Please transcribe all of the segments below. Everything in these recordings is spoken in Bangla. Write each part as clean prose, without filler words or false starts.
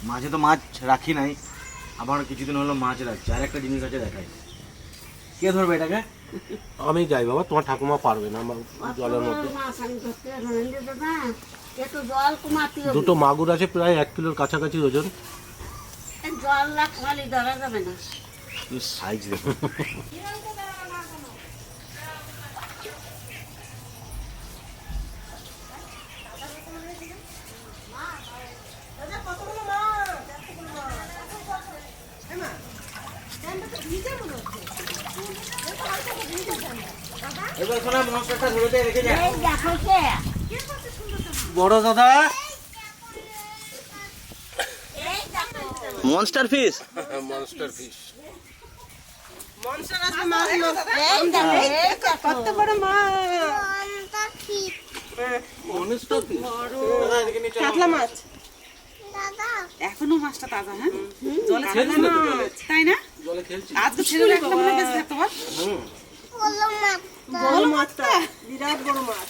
মাঝে তো মাছ রাখি নাই, আবার কিছুদিন হলো মাছ রাখছি। আর একটা জিনিস আছে দেখাই, কে ধরবে এটাকে? আমি যাই বাবা, তোমার ঠাকুমা পারবে না আমার জলের মধ্যে। দুটো মাগুর আছে প্রায় 1 কিলোর কাছাকাছি ওজন। জল রাখলে ধরা যাবে না। সাইজ দেখো। এবার শোনা মশলাটা ধরে রেখে যা। বড় দাদা মনস্টার ফিশ। Monster fish. কত বড় মাছ, মনস্টার ফিশ। কাতলা মাছ। এখনো মাছটা তাজা। হ্যাঁ, জলে ছেড়ে না, তাই না? জলে খেলছি। আজকে ছেড়ে রাখলাম না, বেশ দেখতে পার। বড় মাছটা, বিরাট বড় মাছ।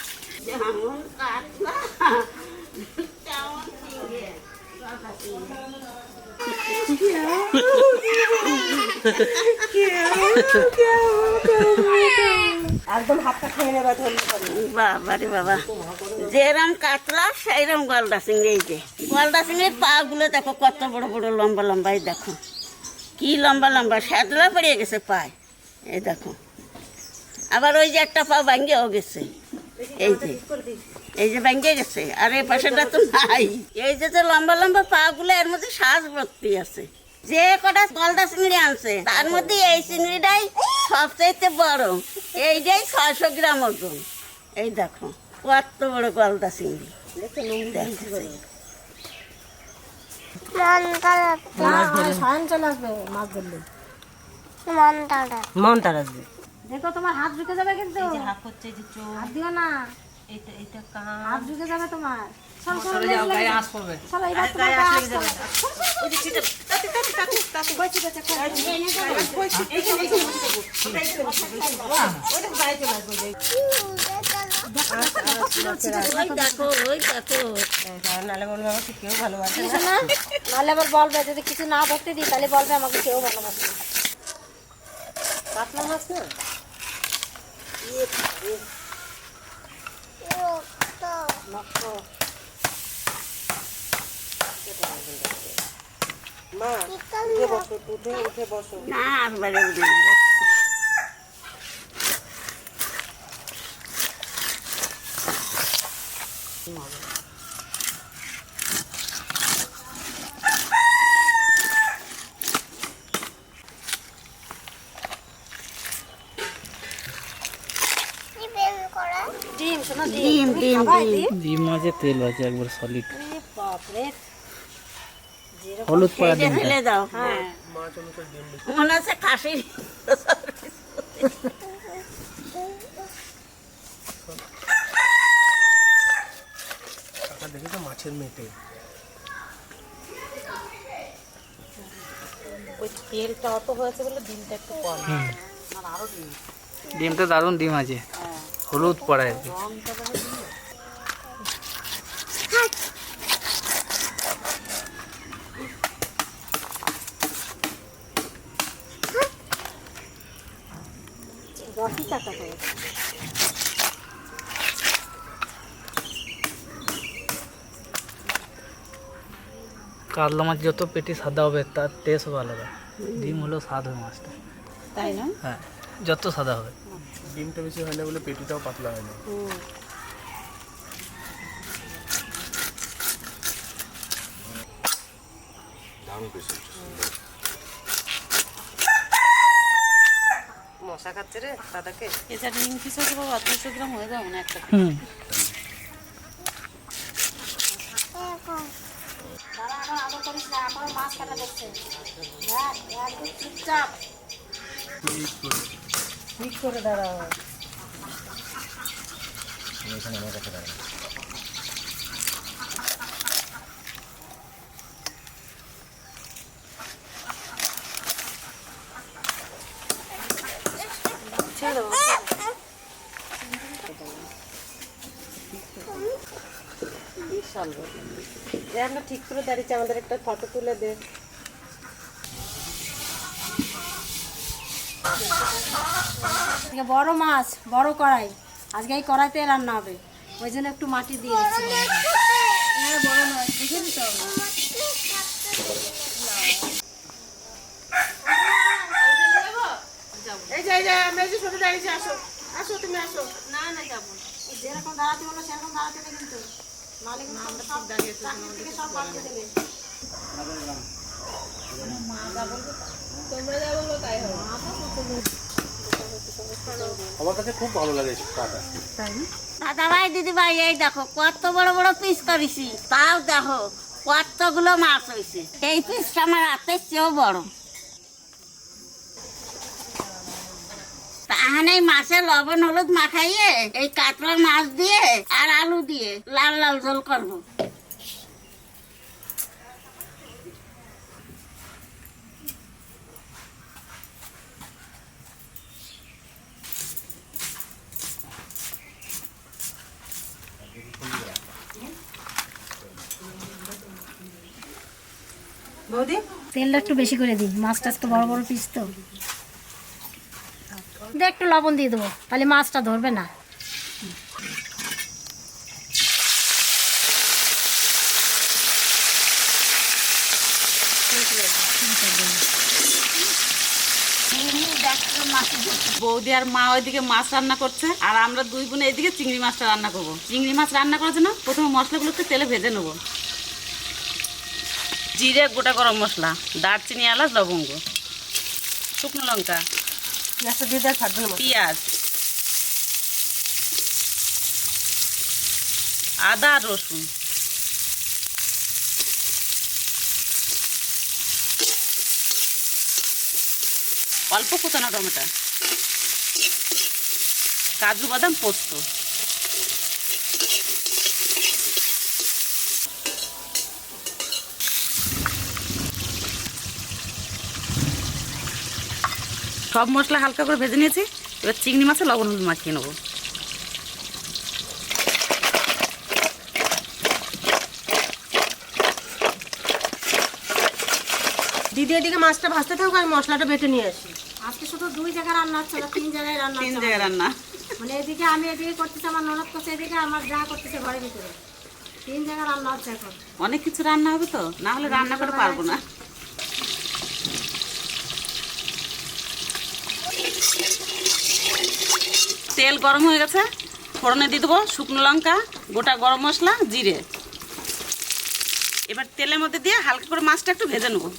একদম হাতটা খেয়ে নেবে ধরলে পরে। বাবা রে বাবা, যেরম কাতলা সেইরম গলদা চিংড়ি। এই যে গলদা চিংড়ির পা গুলো দেখো কত বড় বড় লম্বা লম্বাই, দেখো কি লম্বা লম্বা, শ্যাতলা পড়িয়ে গেছে পায়ে। এই দেখো, আবার ওই যে একটা পা ভাঙ্গেও গেছে। এই যে ভাঙ্গে গেছে, আর এই পাশেটা তো নাই। এই যে লম্বা লম্বা পা গুলো, এর মধ্যে শ্বাস ভর্তি আছে। যে কটা গলদা চিংড়ি আনছে তার মধ্যে এই চিংড়িটাই সবচেয়ে বড়। এইটাই 600 গ্রাম ওজন। এই দেখো কত বড় গলদা চিংড়ি। মনটার আসবে। দেখো তোমার হাত ঢুকে যাবে কিন্তু। হাত হচ্ছে যে চোখ, হাত দিও না, এটা কান, হাত ঢুকে যাবে তোমার। সরে যাও, গায়ে আঁশ পড়বে। চলো এবার তোমার গায়ে গায়ে আঁশ হাত লেগে যাবে। দাও। ওই যে চিটা, ওই দেখো, ওই দেখো। নালে বলবে আমাকে কেউ ভালোবাসে কিছু না, নাহলে আবার বলবে যদি কিছু না ধরতে দিই তাহলে বলবে আমাকে কেউ ভালোবাসে না। কাতলা মাছ না। মা উঠে বসো, উঠে বসো। না আর বাড়ি উঠে ডিম শোনো, ডিম ডিম ডিম। ডিম মাছের তেল আছে একবার সলিড। বাপরে, হলুদ পড়া এই যে ডিমটা। ফেলে দাও। হ্যাঁ, মনে হচ্ছে খাসি। দেখি তো মাছের মেটে। ওই তেলটা অত হয়েছে বলে ডিমটা একটু কম। ডিমটা দারুণ ডিম আছে, হলুদ পড়া আছে। রসি চাটা করে। কাতলা মাছ যত পেটি সাদা হবে তার টেস্ট ভালো হবে। ডিম হলেও স্বাদ হয় মাছটা। তাই না? হ্যাঁ, যত সাদা হবে। ডিমটা বেশি হয় না বলে পেটিটাও পাতলা হয় না। মশা খাচ্ছে রে দাদাকে। এটা ডিম পিস হচ্ছে বাবা 200 গ্রাম হয়ে যাবে না একটা। হুম, দাঁড়া আলো করিস না, আমার মাছ কাটা দেখছে। দেখ একদম চুপচাপ ঠিক করে দাঁড়াও। বিশাল বড়। এই আমরা ঠিক করে দাঁড়িয়েছি, আমাদের একটা ফটো তুলে দে। আজকে বড় মাছ, বড় কড়াই, আজকে এই কড়াইতে রান্না হবে, ওই জন্য একটু মাটি দিয়ে দিচ্ছি। হ্যাঁ, বড় মাছ দেখে দিতে হবে। যেরকম দাঁড়াতে বলো সেরকম দাঁড়াতে হবে কিন্তু, নাহলে কিন্তু সব চাকরি থেকে সব বাদ দিয়ে দেবে। আমার কাছে খুব ভালো লাগে কাটা। দাদা ভাই দিদি ভাই, এই দেখো কত বড় বড় পিস করেছি, তাও দেখো কতগুলো মাছ হয়েছে। এই পিসটা আমার হাতের চেয়েও বড়। তাহলে এই মাছে লবণ হলুদ মাখাইয়ে এই কাতলার মাছ দিয়ে আর আলু দিয়ে লাল লাল ঝোল করবো। বৌদি তেলটা একটু বেশি করে দিই, মাছটা তো বড় বড় পিস তো। একটু লবণ দিয়ে দেবো, তাহলে মাছটা ধরবে না। বৌদি আর মা ওইদিকে মাছ রান্না করছে, আর আমরা দুই বোনে এইদিকে চিংড়ি মাছটা রান্না করবো। চিংড়ি মাছ রান্না করার জন্য প্রথমে মশলাগুলোকে তেলে ভেজে নেবো। জিরে, গোটা গরম মশলা, দারচিনি, এলাচ, লবঙ্গ, শুকনো লঙ্কা, পেঁয়াজ, আদা আর রসুন, অল্প কোচানো টমেটো, কাজু বাদাম, পোস্ত। সব মশলা হালকা করে ভেজে নিয়েছি। এবার চিংড়ি মাছে লবণ হলুদ মাখিয়ে নেবো। দিদি এদিকে মাছটা ভাজতে থাকুক, আমি মশলাটা বেটে নিয়ে আসি। আজকে শুধু 2 জায়গায় রান্না হচ্ছে না, 3 জায়গায় রান্না তিন হচ্ছে। জায়গায় রান্না। মানে এদিকে আমি এদিকে করতেছি, আমার ননদ করছে এদিকে, আমার যা করতেছে ঘরের ভিতরে। 3 জায়গায় রান্না হচ্ছে এখন। অনেক কিছু রান্না হবে তো, না হলে রান্না করে পারবো না। তেল গরম হয়ে গেছে, ফোড়নে দিয়ে দেবো শুকনো লঙ্কা, গোটা গরম মশলা, জিরে। এবার তেলের মধ্যে দিয়ে হালকা করে মাছটা একটু ভেজে নেবো।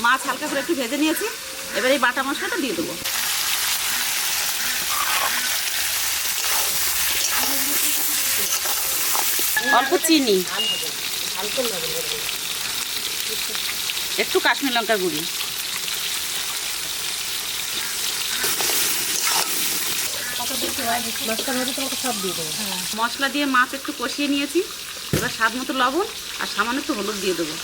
মাছ হালকা করে একটু ভেজে নিয়েছি, এবার এই বাটা মশলাটা দিয়ে দেবো। অল্প চিনি, একটু কাশ্মীর লঙ্কার গুঁড়ি, মশলা দিয়ে মাছ একটু কষিয়ে নিয়েছি। এবার স্বাদ মতো লবণ আর সামান্য একটু হলুদ দিয়ে দেবো।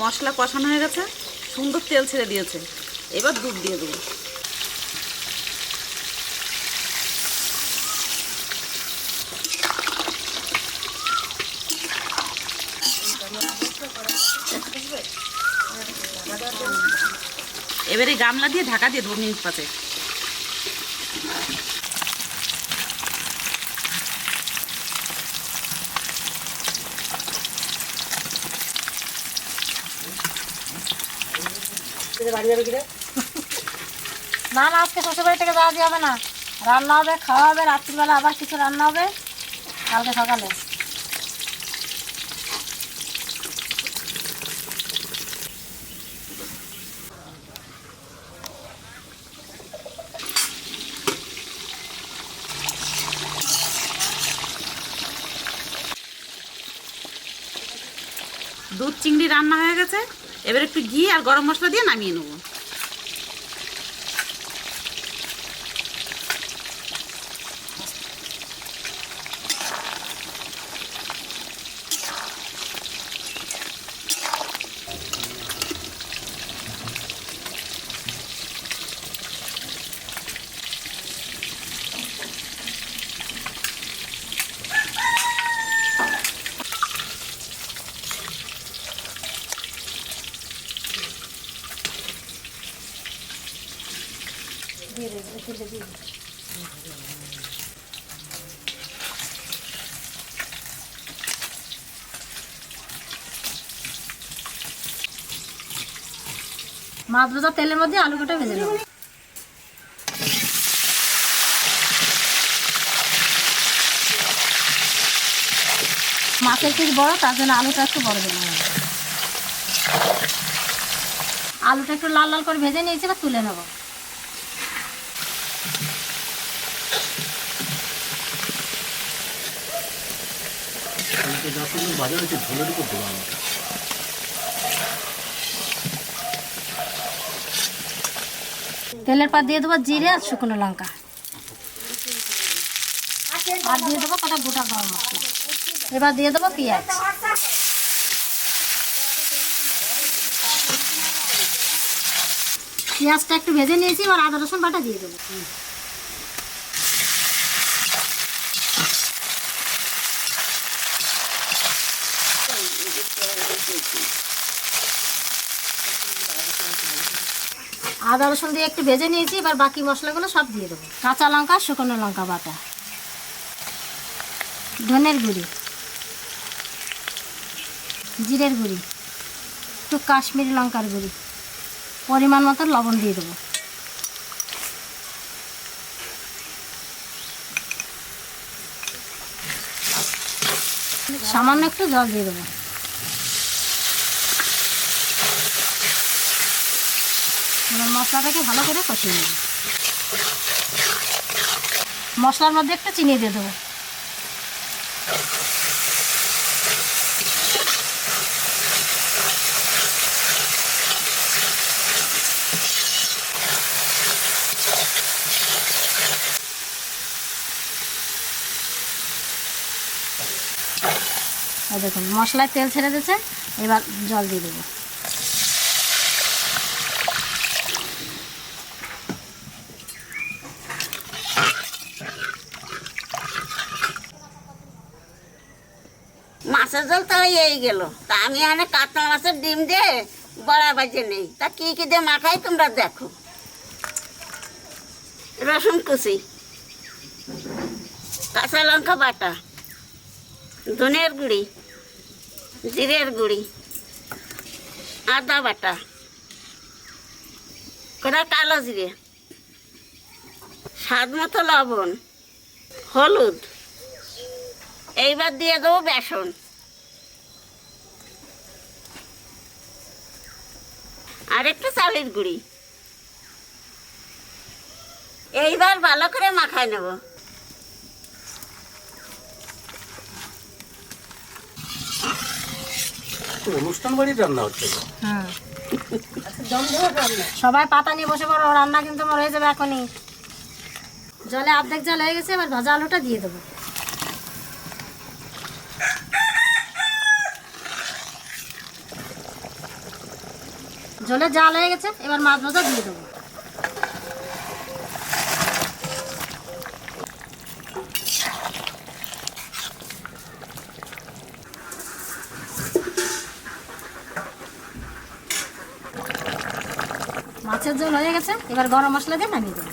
মশলা কষানো হয়ে গেছে, সুন্দর তেল ছেড়ে দিয়েছে। এবার দুধ দিয়ে দেবো। এবারে গামলা দিয়ে ঢাকা দিয়ে দেবো মিনিট 5। না না, আজকে শ্বশুরবাড়ি থেকে যাওয়া দিয়ে হবে না, রান্না হবে, খাওয়া হবে, রাত্রিবেলা আবার কিছু রান্না হবে। কালকে সকালে। দুধ চিংড়ি রান্না হয়ে গেছে, এবার একটু ঘি আর গরম মশলা দিয়ে নামিয়ে নেবো। মাছ ভাজা তেলের মধ্যে আলু কাটা ভেজে নেব। মাছের পিস বড়, তার জন্য আলুটা একটু বড় দিলাম। আলুটা একটু লাল লাল করে ভেজে নিয়েছি, বা তুলে নেব। ভাজা হয়েছে, ঝোলের উপর দেবো আলুটা। তেলের পর দিয়ে দেবো জিরে আর শুকনো লঙ্কা, আর দিয়ে দেবো কটা গোটা গরম মশলা। এবার দিয়ে দেবো পেঁয়াজ। পেঁয়াজটা একটু ভেজে নিয়েছি, এবার আদা রসুন বাটা দিয়ে দেবো। আদা রসুন দিয়ে একটু ভেজে নিয়েছি, এবার বাকি মশলাগুলো সব দিয়ে দেবো। কাঁচা লঙ্কা, শুকনো লঙ্কা বাটা, ধনের গুঁড়ি, জিরের গুঁড়ি, একটু কাশ্মীরি লঙ্কার গুঁড়ি, পরিমাণ মতো লবণ দিয়ে দেবো। সামান্য একটু জল দিয়ে দেবো। মশলাটাকে ভালো করে কষিয়ে নেব। মশলার মধ্যে একটু চিনি দিয়ে দেবো। দেখুন মশলায় তেল ছেড়ে দিয়েছে, এবার জল দিয়ে দেবো। মাছের জল তো হয়েই গেল, তা আমি এখানে কাতলা মাছের ডিম দিয়ে বড়া বাজে নেই, তা কি কি দিয়ে মাখাই তোমরা দেখো। রসুন কুচি, কাঁচা লঙ্কা বাটা, ধনের গুঁড়ি, জিরের গুঁড়ি, আদা বাটা, কটা কালো জিরে, স্বাদ মতো লবণ, হলুদ। এইবার দিয়ে দেবো বেসন, আর একটু চালের গুঁড়ি। এইবার ভালো করে মাখাই নেব। অনুষ্ঠান বাড়ির রান্না হচ্ছে। সবাই পাতা নিয়ে বসে পড়ো, রান্না কিন্তু আমার হয়ে যাবে এখনই। জলে অর্ধেক জল হয়ে গেছে, এবার ভাজা আলুটা দিয়ে দেবো। জলে জাল হয়ে গেছে, এবার মাছ ভাজা দিয়ে দেবো। মাছের ঝোল হয়ে গেছে, এবার গরম মশলা দিয়ে নামিয়ে দেবো।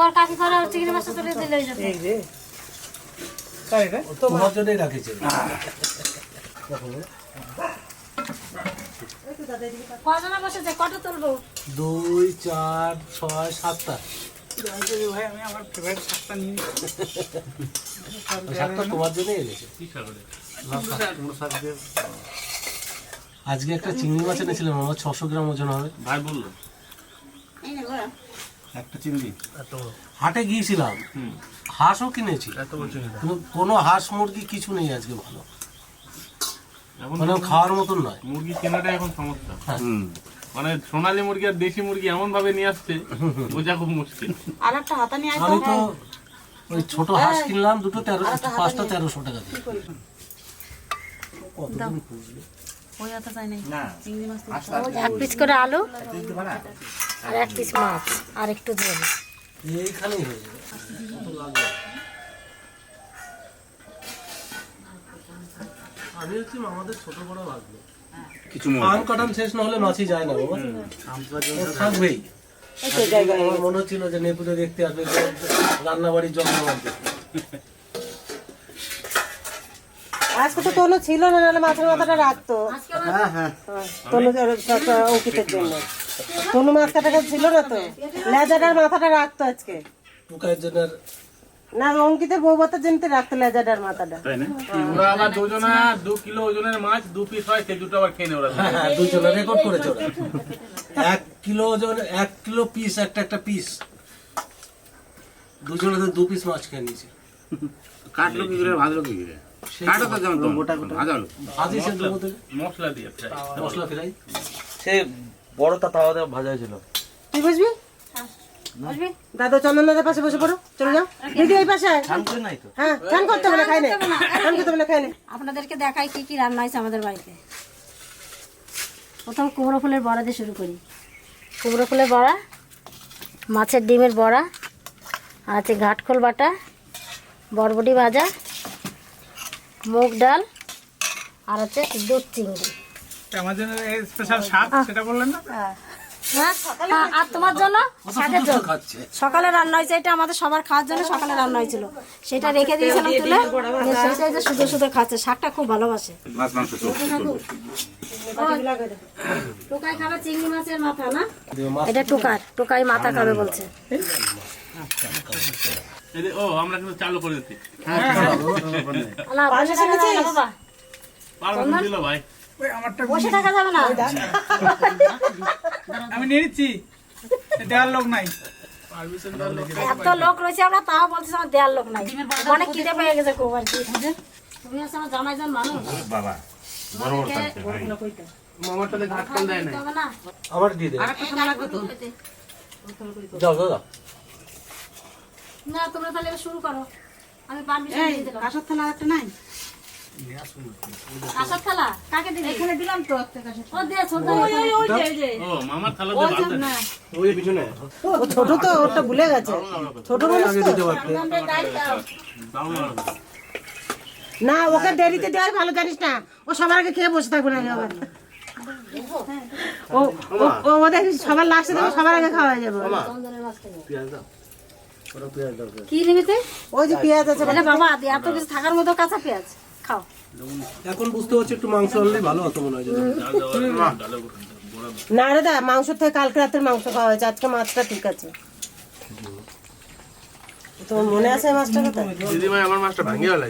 ওর কাকি করে চিংড়ি মাছটা তুলে দিলে হয়ে যাবে। তোমার জন্যই রাখেছে। কজনা বসেছে, কটা তুলবো? 2, 4, 6, 7টা। শাকটা তোমার জন্যই এনেছে। আজকে একটা চিংড়ি মাছ এনেছিলাম, আমার 600 গ্রাম ওজন হবে। ভাই বললো একটা চিংড়ি। হাটে গিয়েছিলাম, হাঁসও কিনেছি, কিন্তু কোনো হাঁস মুরগি কিছু নেই আজকে ভালো, মানে খাওয়ার মতন নয়। মুরগি কেনাটা এখন সমস্যা। হ্যাঁ। মানে সোনালী মুরগি আর দেশি মুরগি এমন ভাবে নিয়ে আসছে বোঝা খুব মুশকিল। আর একটা হাতা নিয়ে আমি তো ওই ছোট হাঁস কিনলাম দুটো 5টা 1300 টাকা দিয়ে। ওই হাতা চাই নাই চিংড়ি মাছ এক পিস করে আলু আর 1 পিস মাছ আর একটু ঝোল। এইখানেই হয়ে যাবে। আমি হচ্ছি আমাদের ছোট বড় লাগবে কিছু আম কাটান শেষ না হলে মাছই যায় না বাবা, ও থাকবেই। আমার মনে হচ্ছিল যে নেপুরে দেখতে আসবে, রান্নাবাড়ির জন্য লাগবে। আজকে তো তনু ছিল না, নাহলে মাছের মাথাটা রাখতো। তনু অঙ্কিতের জন্য তনু মাছ কাটাটা ছিল না তো, লেজাটার মাথাটা রাখতো আজকে। টুকাইয়ের জন্য না, অঙ্কিতের বউ ভাতের জন্য রাখতো লেজাটার মাথাটা। ওরা আবার দুজনা 2 কিলো ওজনের মাছ 2 পিস হয়, সেই দুটো আবার খেয়ে নেয় ওরা। হ্যাঁ, দুজনে রেকর্ড করেছে ওরা। 1 কিলো ওজন, 1 কিলো পিস, একটা পিস, দুজনে 2 পিস মাছ খেয়ে নিয়েছে। কাটলো কি করে, ভাজলো কি করে? কাটো তো যেমন গোটা গোটা ভাজালো, ভাজি সে দেবো তো, মশলা দিয়ে ফ্রাই। মশলা ফ্রাই। সে বড়টা তাওয়াতে ভাজা হয়েছিল। তুই বুঝবি? দাদা চন্দন দাদার পাশে বসে পড়ো, চলে যাও। দিদি এই পাশে আয়। নাই তো হ্যাঁ, চান করতে হবে না, খাই নে। চান করতে হবে না, খাই নে। আপনাদেরকে দেখাই কি কি রান্না হয়েছে আমাদের বাড়িতে। প্রথম কুমড়ো ফুলের বড়া দিয়ে শুরু করি। কুমড়ো ফুলের বড়া, মাছের ডিমের বড়া, আর আছে ঘাটখোল বাটা, বরবটি ভাজা, মুগ ডাল, আর হচ্ছে দুধ চিংড়ি। আমাদের স্পেশাল শাক সেটা বললেন না? হ্যাঁ, আর তোমার জন্য শাকের জন্য খাচ্ছে সকালে রান্না হয়েছে, এটা আমাদের সবার খাওয়ার জন্য সকালে রান্না হয়েছিল, সেটা রেখে দিয়েছিলাম তুলে, সেটাই যে শুধু শুধু খাচ্ছে। শাকটা খুব ভালোবাসে। মাছ মাংস টোকাই খাবে চিংড়ি মাছের মাথা না, এটা টোকাই মাথা খাবে বলছে। ও আমরা কিন্তু চালু করে দিচ্ছি। না, বসে থাকা যাবে না বাবা, পারবেন দিল ভাই। বসে থাকা যাবে না। আমি নিয়ে নিচ্ছি, দেওয়ার লোক নাই। এত লোক রয়েছে আমরা, তাও বলছি আমার দেওয়ার লোক নাই, অনেক খিদে পেয়ে গেছে খুব আর কি। তুমি হচ্ছে আমার জামাইজন মানুষ বাবা, মামারটাতে ঘাট কল দেয় না। হবে না। আমার দিয়ে দে, যাও যাও যাও। না, তোমরা তাহলে এবার শুরু করো, আমি পারমিশন দিয়ে দিলাম। কাঁসার থালা একটা নাই? কাঁসার থালা কাকে দিবি? এখানে দিলাম তো একটা কাঁসার ও দিয়ে ছোট ও মামার থালা দিয়ে ভাত দেয়। ওই পিছনে ও ছোট তো, ওটা ভুলে গেছে। ছোট মানুষ তো। দাও না। না, ওকে দেরিতে দেওয়াই ভালো, জানিস না? ও সবার আগে খেয়ে বসে থাকবে না আবার। ও ওদের সবার লাস্টে দেবে, সবার আগে খাওয়া যাবে। কি নিবি তুই? ওই যে পেঁয়াজ আছে। আরে বাবা, এত কিছু থাকার মতো কাঁচা পেঁয়াজ খাও। এখন বুঝতে পারছি একটু মাংস আনলেই ভালো হতো মনে হয়। না রে দা, মাংস থেকে কালকে রাতের মাংস খাওয়া হয়েছে, আজকে মাছটা ঠিক আছে। তোমার মনে আছে এই মাছটার কথা? দিদি ভাই আমার মাছটা ভাঙিয়ে গেল।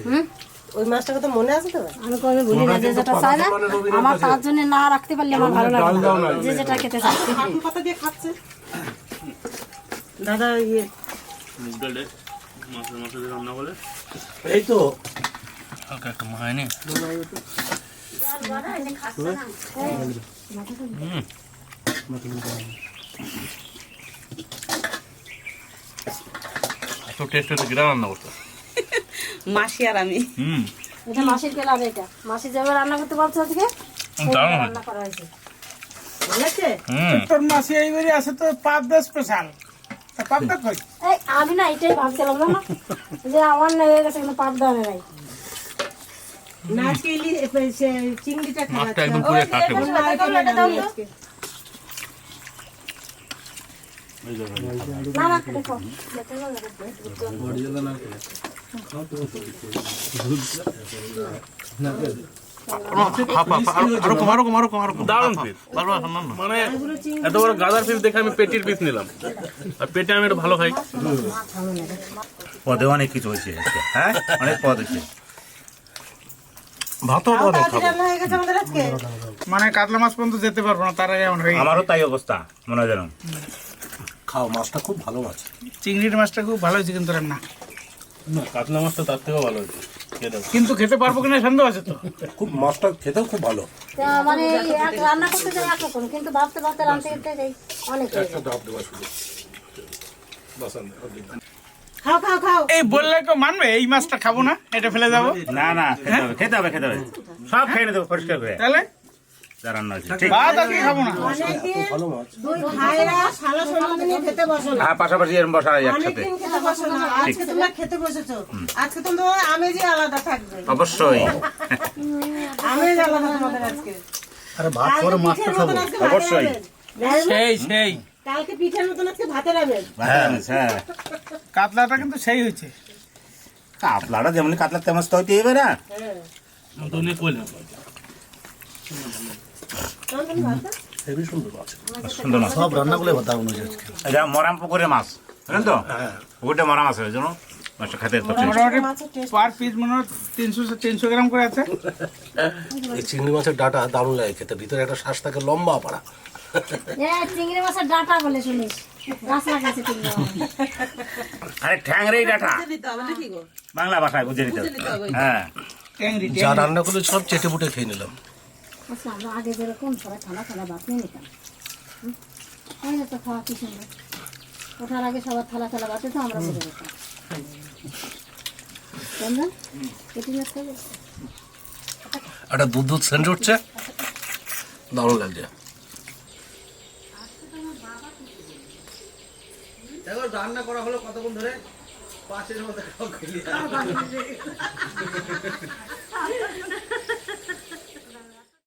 ওই মাছটার কথা মনে আছে তো? আমি কোনো ভুলি না, যে যেটা চাই না আমার তার জন্য না রাখতে পারলে আমার ভালো লাগে না, যে যেটা খেতে চাই। কথা দিয়ে খাচ্ছে দাদা। ইয়ে মুগ ডালে মাছের দিয়ে রান্না বলে এই তো হালকা একটা মাহায়নি। এত টেস্ট হচ্ছে, গিরা রান্না করতো। মাসি আর আমি। এটা মাসির পেলাম, এটা মাসি যাবে রান্না করতে পারছো আজকে, দারুণ রান্না করা হয়েছে। বলেছে তোর মাসি এইবারই আছে তো পাবদা স্পেশাল। পাবদা কই? এই আমি না এটাই ভাবছিলাম না যে আমার না হয়ে গেছে, কিন্তু পাবদা আনে নাই। না, আজকে চিংড়িটা মাছটা একদম পুরো কাটে বসে। না দেখো দারুণ পিস মানে এত বড় গাদার পিস দেখে আমি পেটির পিস নিলাম আর পেটে আমি একটু ভালো খাই পদে অনেক কিছু হয়েছে আজকে, হ্যাঁ অনেক পদ হয়েছে। ভাতও পরে তাড়াতাড়ি রান্না হয়ে গেছে আমাদের আজকে। মানে কাতলা মাছ পর্যন্ত যেতে পারবো না, তার আগে এমন হয়ে গেছে। আমারও তাই অবস্থা মনে হয় যেন। খাও, মাছটা খুব ভালো মাছ। চিংড়ির মাছটা খুব ভালো হয়েছে কিন্তু রান্না, না কাতলা মাছটা তার থেকেও ভালো হয়েছে খেয়ে দেখো। কিন্তু খেতে পারবো কিনা সন্দেহ আছে তো। খুব মাছটা খেতেও খুব ভালো। মানে রান্না করতে যাই একরকম, কিন্তু ভাবতে ভাবতে রান্না করতে যাই অনেক হয়ে যায়। ডাব দেওয়া শুধু। খাও খাও খাও। এই বললে কেউ মানবে এই মাছটা খাবো না, এটা ফেলে যাবো? না না খেতে হবে খেতে হবে সব খেয়ে দেবো পরিষ্কার করে তাহলে যা রান্না হয়েছে। ঠিক ভাত আজকে খাবো না। অনেকদিন ভালো মাছ। দুই ভাইরা শালা সোনাকে নিয়ে খেতে বসো না। হ্যাঁ পাশাপাশি এরকম বসা যায় একসাথে। অনেকদিন খেতে বসো না, আজকে তোমরা খেতে বসেছো। আজকে তোমাদের আমেজই আলাদা থাকবে, অবশ্যই আমেজ আলাদা তোমাদের আজকে। আরে ভাত পরে মাছটা খাবো। অবশ্যই। সেই কালকে পিঠের মতন আজকে ভাতের আমেজ। হ্যাঁ হ্যাঁ কাতলাটা কিন্তু সেই হয়েছে। কাতলাটা যেমন কাতলা তেমন তো হইতে হবে না। তো নিয়ে কইলাম হেবি সুন্দর মাছ। সুন্দর মাছ। সব রান্নাগুলো দারুণ হয়েছে আজকে। এটা মরাম পুকুরের মাছ বুঝলেন তো, পুকুরটা মরাম আছে ওই জন্য মাছটা খেতে তো taste। মোটামুটি পার পিস মনে হয় 300 গ্রাম করে আছে। এই চিংড়ি মাছের ডাটা দারুণ লাগে খেতে, ভিতরে একটা শ্বাস থাকে লম্বা পাড়া। চিংড়ি মাছের ডাটা বলে শুনিস, গাছ লাগাইছে চিংড়ি মাছ। আরে ঠ্যাংরে ডাটা বাংলা ভাষায় বুঝে নিতে হবে। হ্যাঁ ট্যাংরি যা রান্না করলে সব চেটে পুটে খেয়ে নিলাম। আচ্ছা, আমরা আগে যেরকম সবাই ঠান্ডা ঠান্ডা ভাত নিয়ে নিতাম, ওই তো খাওয়া কি সুন্দর। ওঠার আগে সবার থালা থালা ভাতে তো আমরা বলে দিতাম। কেমন পেটি মাছ খাবে? একটা দুধ দুধ সেন্ট উঠছে, দারুণ লাগছে। রান্না করা হলো কতক্ষণ ধরে? 5 এর মধ্যে